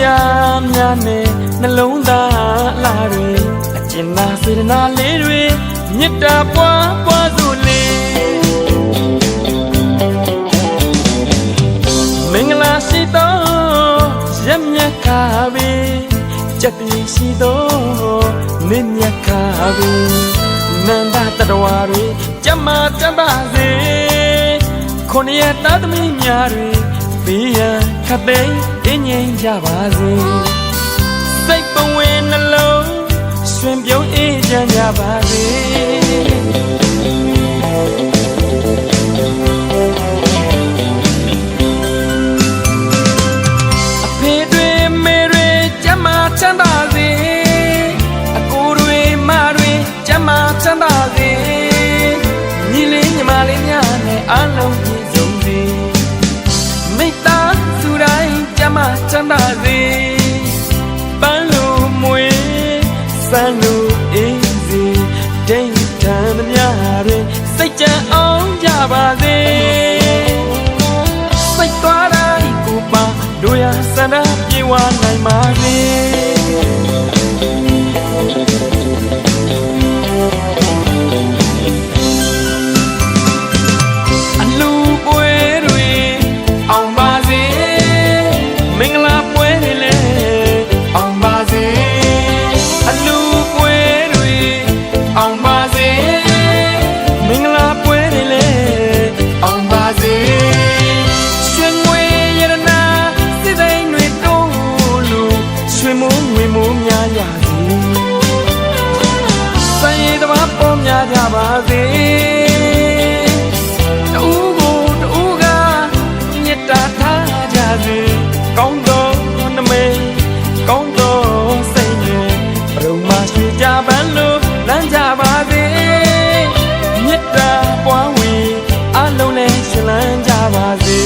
တရားများနဲ့နှလုံးသားလာတွေအကျဉ်းသာစေတနာလေးတွေမေတ္တာပွားပွားစို့လေမင်္ဂလာရှိသောရက်မြတ်ခါပဲကြက်ပြင်းရှိသောမင်းမြတ်ခါပဲနန္ဒတတဝါတွေကြမ်းမာကြမ်းပါစေခொနည်းသားသမီးများတွေဘေးရန်ခတ်သိမ်းအင်းငြိမ်းကြပါစေစိတ်ပဝေနှလုံးရွှင်ပြုံးအေးချမ်းကြပါစေအဖေတွေမေတွေကြမ်းမာချမ်းသာစေအကိုတွေမတွေကြမ်းမာချမ်းသာစေညီလေးညီမလေးများနဲ့အားလုံးပြည့်စုံစေမိတ္တာစုတိုင်းကြမ်းမာချမ်းသာစေပန်းလိုမွေစံလိုအေးစေဒိဋ္ဌံသမျှတွင်စိတ်ကြံအောင်ကြပါစေစိတ်သွားတိုင်းကိုပါတို့ရဆန္ဒပြေဝနိုင်ပါစေအလူပွဲတွေအောင်ပါစေမင်္ဂလာပွဲတွေလည်းအောင်ပါစေအလူပွဲတွေအောင်ပါစေမင်္ဂလာပွဲတွေလည်းအောင်ပါစေရွှေငွေရတနာစိတ်သိမ်းတွေတိုးလို့ရွှေမိုးငွေမိုးများရစေစံရည်တဘာပေါ်များကြပါစေတူကိုတူကမေတ္တာထားကြစေကောင်းသောနမိတ်ကောင်းသောစိတ်နဲ့ဘုံမရှိကြပန်းလို့လမ်းကြပါစေမေတ္တာပွားဝေအလုံးနဲ့ရှင်လန်းကြပါစေ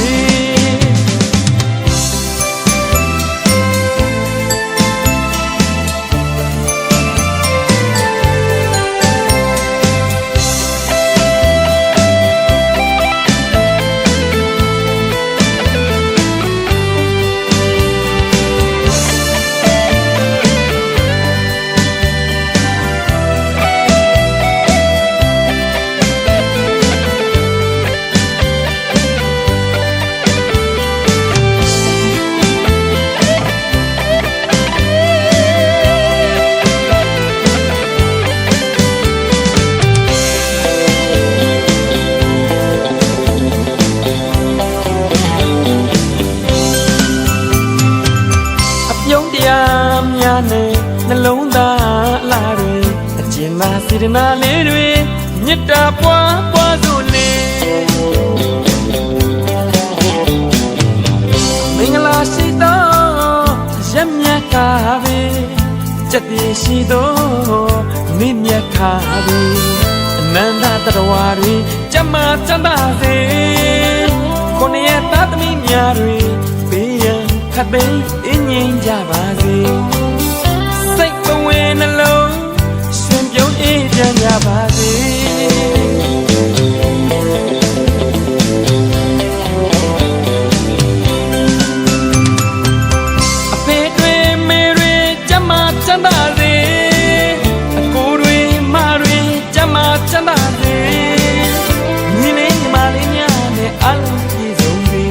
နဲ့နှလုံးသားလာတွေအကျဉ်းသာစေတနာလေးတွေမေတ္တာပွားပွားစို့လေမင်္ဂလာရှိသောရက်မြတ်ခါပဲကြက်ပြည့်ရှိသောမင်းမြတ်ခါပဲအနန္တတတဝါတွေကြမ်းမာချမ်းသာစေခொနည်းသားသမီးများတွေဘေးရန်ခတ်သိမ်းအင်းငြိမ်းကြပါစေစိတ်ပဝေနှလုံးရွှင်ပြုံးအေးချမ်းကြပါစေအဖေတွေမေတွေကြမ်းမာချမ်းသာစေအကိုတွေမတွေကြမ်းမာချမ်းသာစေညီလေးညီမလေးများနဲ့အားလုံးပြည့်စုံစေ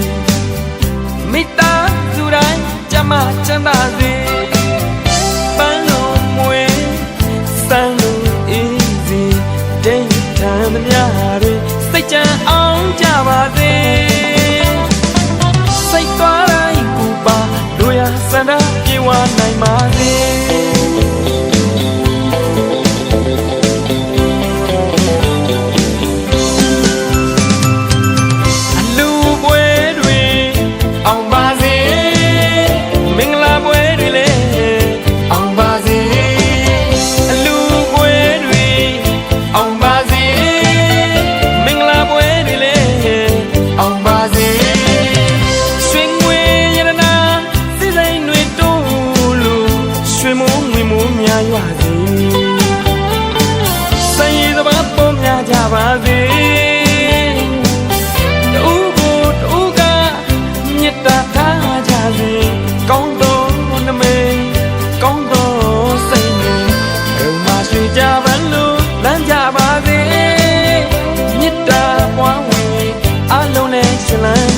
မိတ္တာစုတိုင်းကြမ်းမာချမ်းသာစေပန်းလုံးမွေစံလိုအေးစေဒိဋ ရှင်လန်း